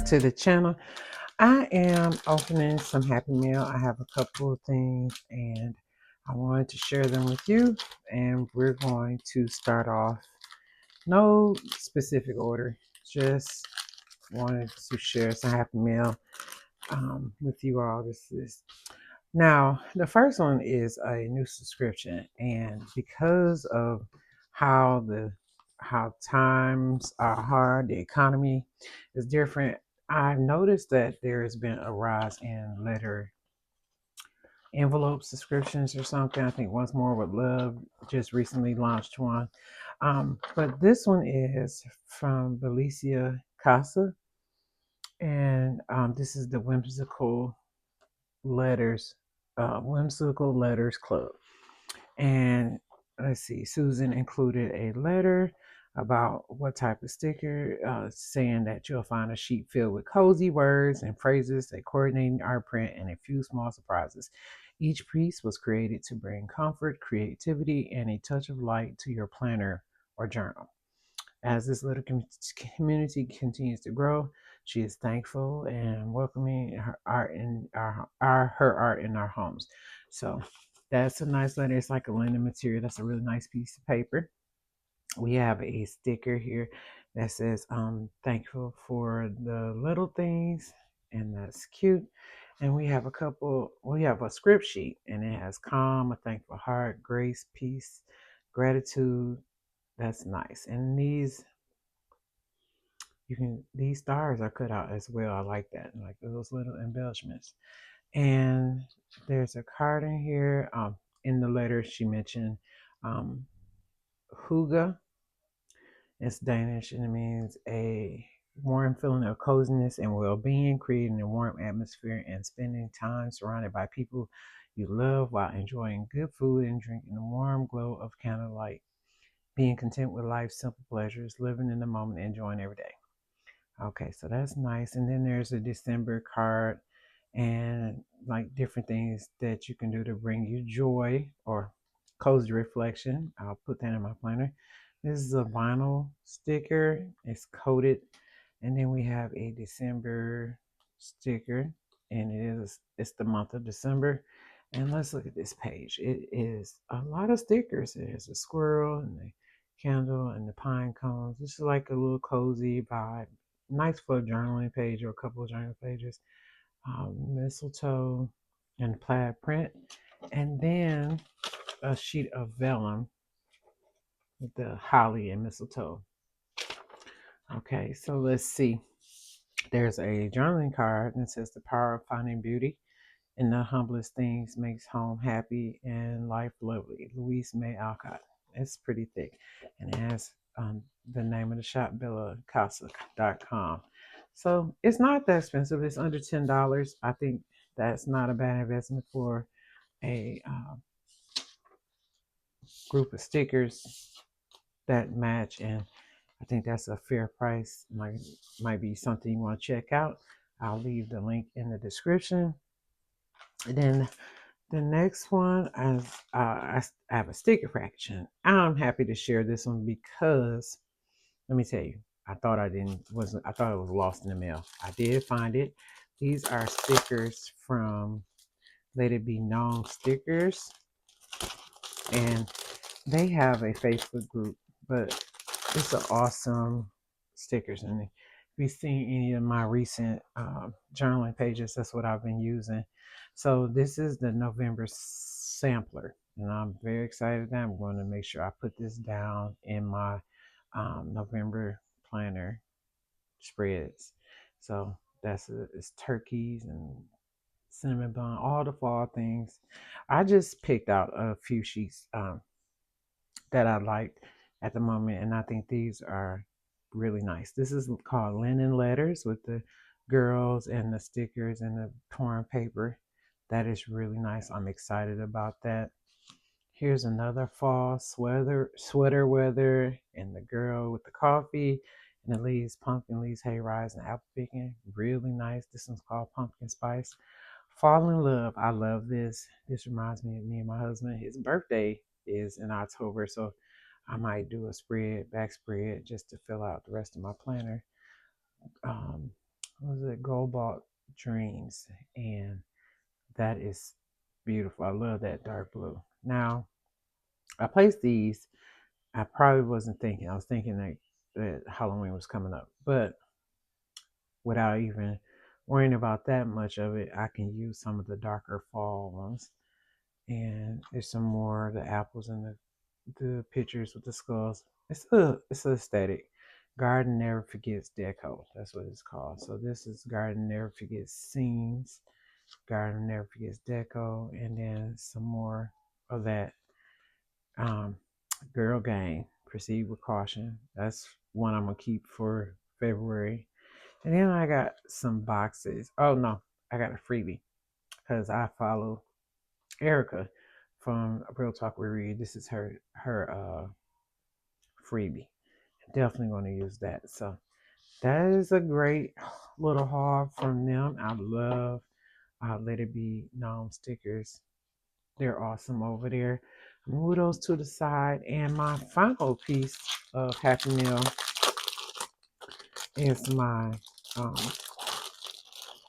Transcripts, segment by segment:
to the channel. I am opening some Happy Mail. I have a couple of things and I wanted to share them with you. And we're going to start off, no specific order, just wanted to share some Happy Mail with you all. Now, the first one is a new subscription, and because of how times are hard, the economy is different. I've noticed that there has been a rise in letter envelope subscriptions or something. I think Once More with Love just recently launched one. But this one is from Belicia Casa, and this is the Whimsical Letters Club. And let's see, Susan included a letter about what type of sticker, saying that you'll find a sheet filled with cozy words and phrases, a coordinating art print, and a few small surprises. Each piece was created to bring comfort, creativity, and a touch of light to your planner or journal. As this little community continues to grow, she is thankful and welcoming her art in her art in our homes. So that's a nice letter. It's like a linen material. That's a really nice piece of paper. We have a sticker here that says thankful for the little things, and that's cute. And we have a script sheet, and it has calm, a thankful heart, grace, peace, gratitude. That's nice. And these stars are cut out as well. I like that, like those little embellishments. And there's a card in here. In the letter, she mentioned Huga. It's Danish and it means a warm feeling of coziness and well-being, creating a warm atmosphere and spending time surrounded by people you love while enjoying good food and drinking the warm glow of candlelight. Being content with life's simple pleasures, living in the moment, enjoying every day. Okay, so that's nice. And then there's a December card and like different things that you can do to bring you joy or cozy reflection. I'll put that in my planner. This is a vinyl sticker. It's coated. And then we have a December sticker, and it's the month of December. And let's look at this page. It is a lot of stickers. There's a squirrel and the candle and the pine cones. This is like a little cozy vibe. Nice for a journaling page or a couple of journal pages. Mistletoe and plaid print. And then a sheet of vellum with the holly and mistletoe. Okay, so let's see. There's a journaling card that says the power of finding beauty in the humblest things makes home happy and life lovely. Louise May Alcott. It's pretty thick. And it has the name of the shop, bellacasa.com. So it's not that expensive. It's under $10. I think that's not a bad investment for a group of stickers that match, and I think that's a fair price. Might be something you want to check out. I'll leave the link in the description. And then the next one is I have a sticker fraction. I'm happy to share this one because let me tell you, I thought it was lost in the mail. I did find it. These are stickers from Let It Be Gnome stickers, and they have a Facebook group, but it's an awesome stickers. And if you've seen any of my recent journaling pages, that's what I've been using. So this is the November sampler, and I'm very excited that I'm going to make sure I put this down in my November planner spreads. So it's turkeys and cinnamon bun, all the fall things. I just picked out a few sheets that I liked at the moment, and I think these are really nice. This is called Linen Letters with the girls and the stickers and the torn paper. That is really nice. I'm excited about that. Here's another fall sweater weather, and the girl with the coffee and the leaves, pumpkin leaves, hay rise, and apple picking. Really nice. This one's called Pumpkin Spice. Fall in Love. I love this. This reminds me of me and my husband. His birthday is in October, so I might do a back spread, just to fill out the rest of my planner. what was it, Cobalt Dreams, and that is beautiful. I love that dark blue. Now, I placed these. I probably wasn't thinking. I was thinking that Halloween was coming up, but without even worrying about that much of it, I can use some of the darker fall ones. And there's some more of the apples and the pictures with the skulls. It's a aesthetic. Garden Never Forgets Deco. That's what it's called. So this is Garden Never Forgets Scenes. Garden Never Forgets Deco, and then some more of that. Um, Girl Gang. Proceed with caution. That's one I'm gonna keep for February. And then I got some boxes. Oh no, I got a freebie because I follow Erica from Real Talk We Read. This is her freebie. Definitely going to use that. So that is a great little haul from them. I love Let It Be Gnome stickers. They're awesome over there. Move those to the side. And my final piece of Happy Meal is my um,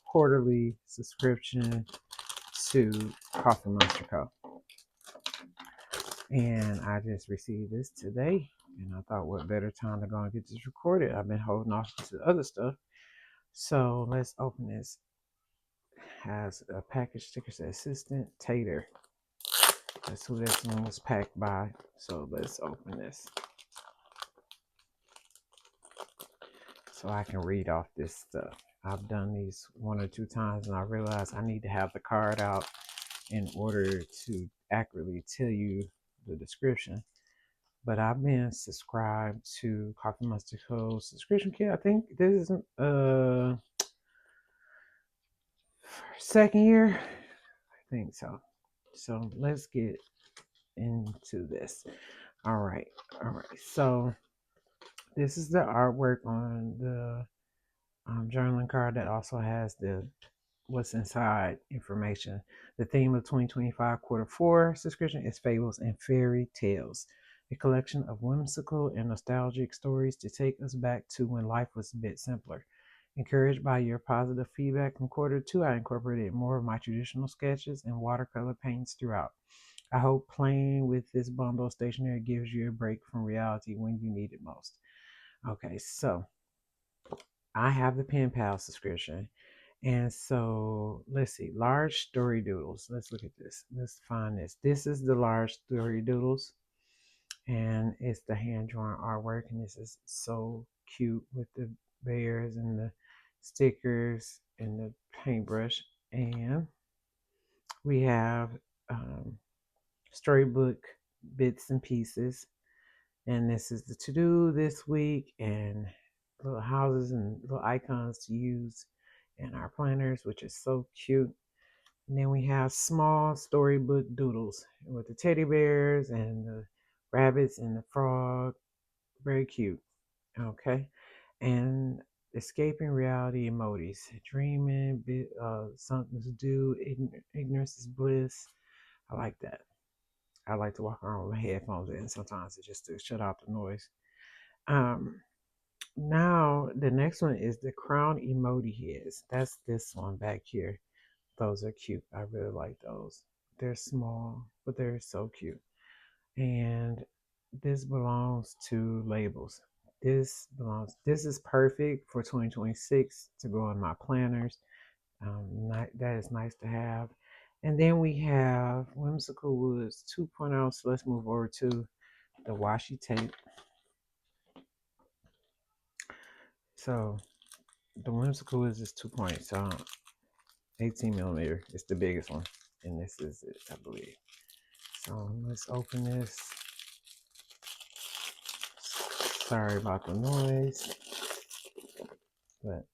quarterly subscription to TheCoffeeMonsterzCo. And I just received this today. And I thought, what better time to go and get this recorded? I've been holding off to other stuff. So let's open this. Has a package sticker says Assistant Tater. That's who this one was packed by. So let's open this so I can read off this stuff. I've done these one or two times and I realized I need to have the card out in order to accurately tell you the description. But I've been subscribed to Coffee Monster Co. subscription kit. I think this is second year. I think so. So let's get into this. All right. So this is the artwork on the journaling card that also has the what's inside information. The theme of 2025 quarter four subscription is Fables and Fairy Tales, a collection of whimsical and nostalgic stories to take us back to when life was a bit simpler. Encouraged by your positive feedback from quarter two, I incorporated more of my traditional sketches and watercolor paints throughout. I hope playing with this bundle of stationery gives you a break from reality when you need it most. Okay, so I have the Pen Pal subscription. And so let's see, large story doodles. Let's look at this. Let's find this. This is the large story doodles, and it's the hand drawn artwork. And this is so cute with the bears and the stickers and the paintbrush. And we have storybook bits and pieces. And this is the to do this week, and little houses and little icons to use in our planners, which is so cute. And then we have small storybook doodles with the teddy bears and the rabbits and the frog. Very cute. Okay. And escaping reality emojis. Dreaming, something to do, ignorance is bliss. I like that. I like to walk around with my headphones in sometimes just to shut out the noise. Um, Now the next one is the crown emoji heads. That's this one back here. Those are cute. I really like those. They're small, but they're so cute. And this belongs to labels. This is perfect for 2026 to go in my planners. That is nice to have. And then we have Whimsical Woods 2.0. So let's move over to the washi tape. So the Whimsical Woods is 2.0. So 18 millimeter. It's the biggest one. And this is it, I believe. So let's open this. Sorry about the noise, but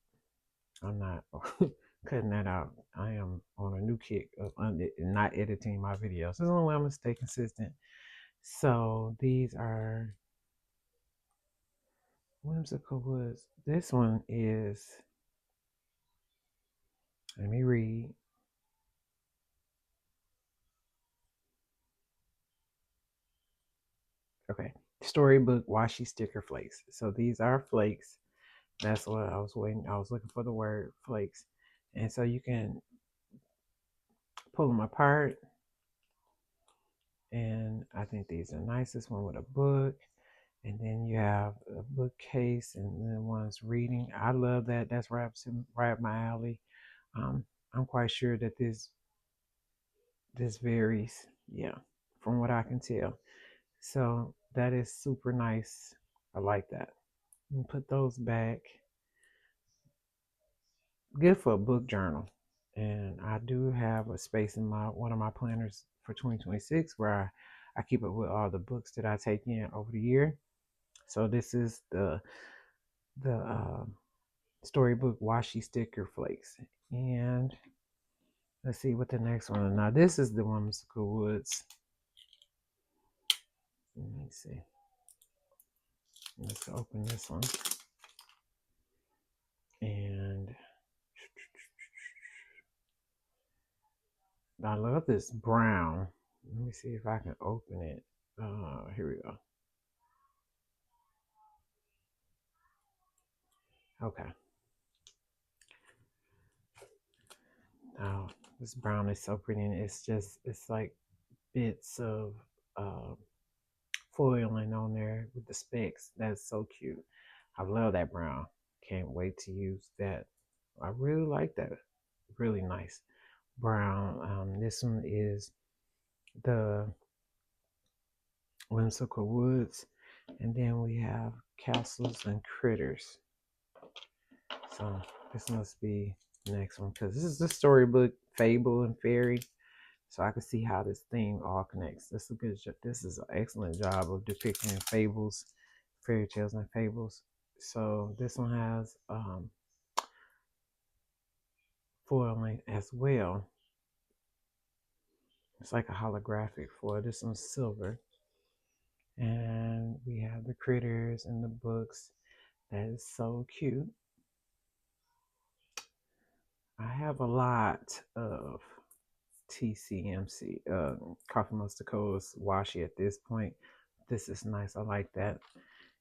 I'm not cutting that out. I am on a new kick of not editing my videos. This is the only way I'm going to stay consistent. So these are Whimsical Woods. This one is, let me read. Okay. Storybook washi sticker flakes. So these are flakes, That's what I was waiting. I was looking for the word flakes. And so you can pull them apart. And I think these are nice. This one with a book. And then you have a bookcase and then one's reading. I love that. That's right up my alley. I'm quite sure that this varies. Yeah, from what I can tell. So that is super nice. I like that. And put those back. Good for a book journal. And I do have a space in my one of my planners for 2026 where I keep up with all the books that I take in over the year. So this is the storybook washi sticker flakes. And let's see what the next one. Now this is the Whimsical Woods. Let me see. Let's open this one. And I love this brown. Let me see if I can open it. Here we go. Okay. Oh, this brown is so pretty, and it's like bits of uh, foiling on there with the specks. That's so cute. I love that brown. Can't wait to use that. I really like that. Really nice brown. This one is the Whimsical Woods, and then we have Castles and Critters. So this must be the next one because this is the storybook Fable and Fairy. So I can see how this theme all connects. This is a good. This is an excellent job of depicting fables, fairy tales, and fables. So this one has foiling as well. It's like a holographic foil. This one's silver, and we have the critters and the books. That is so cute. I have a lot of TCMC, CoffeeMonsterzCo's washi at this point. This is nice. I like that.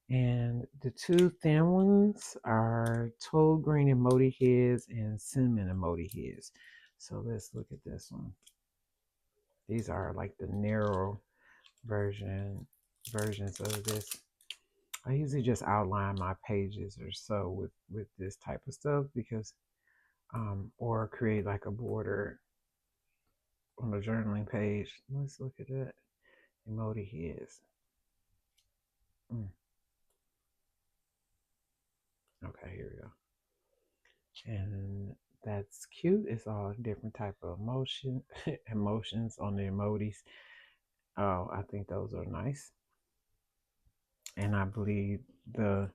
And the two thin ones are Toad Green emoji heads and Cinnamon emoji heads. So let's look at this one. These are like the narrow versions of this. I usually just outline my pages or so with this type of stuff because or create like a border on the journaling page. Let's look at that. Emoji heads. Okay, here we go. And that's cute. It's all different type of emotions on the emojis. Oh, I think those are nice. And I believe the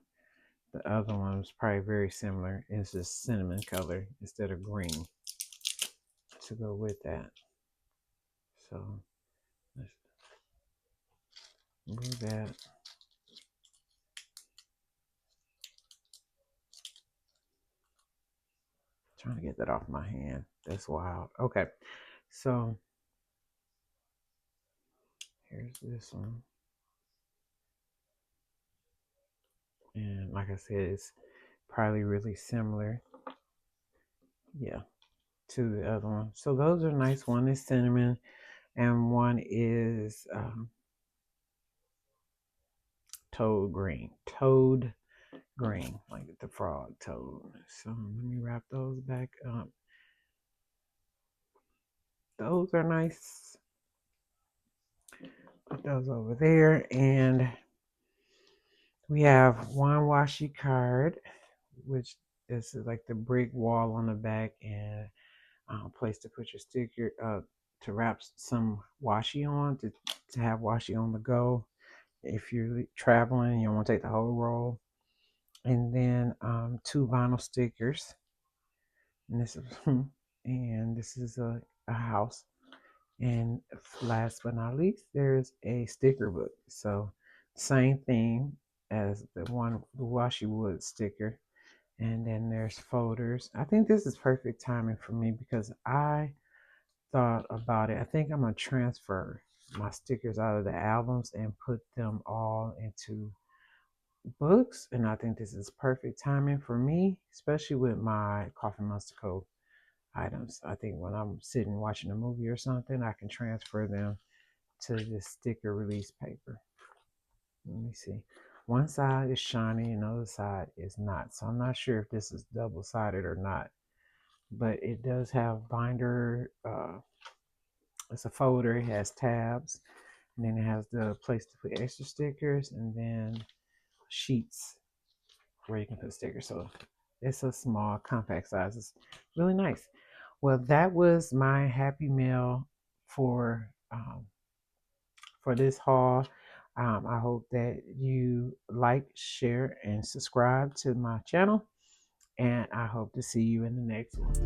other one was probably very similar. It's just cinnamon color instead of green to go with that. So let's move that. Trying to get that off my hand. That's wild. Okay, so here's this one. And like I said, it's probably really similar. Yeah, to the other one. So those are nice. One is cinnamon and one is toad green. Toad green, like the frog toad. So let me wrap those back up. Those are nice. Put those over there. And we have one washi card, which is like the brick wall on the back and a place to put your sticker, to wrap some washi on, to have washi on the go. If you're traveling, you don't want to take the whole roll. And then two vinyl stickers. And this is a house. And last but not least, there's a sticker book. So same thing as the washi wood sticker. And then there's folders. I think this is perfect timing for me because I thought about it. I think I'm gonna transfer my stickers out of the albums and put them all into books, and I think this is perfect timing for me, especially with my TheCoffeeMonsterzCo items. I think when I'm sitting watching a movie or something, I can transfer them to this sticker release paper. Let me see. One side is shiny and the other side is not. So I'm not sure if this is double-sided or not. But it does have binder. It's a folder. It has tabs. And then it has the place to put extra stickers. And then sheets where you can put stickers. So it's a small, compact size. It's really nice. Well, that was my happy mail for this haul. I hope that you like, share, and subscribe to my channel. And I hope to see you in the next one.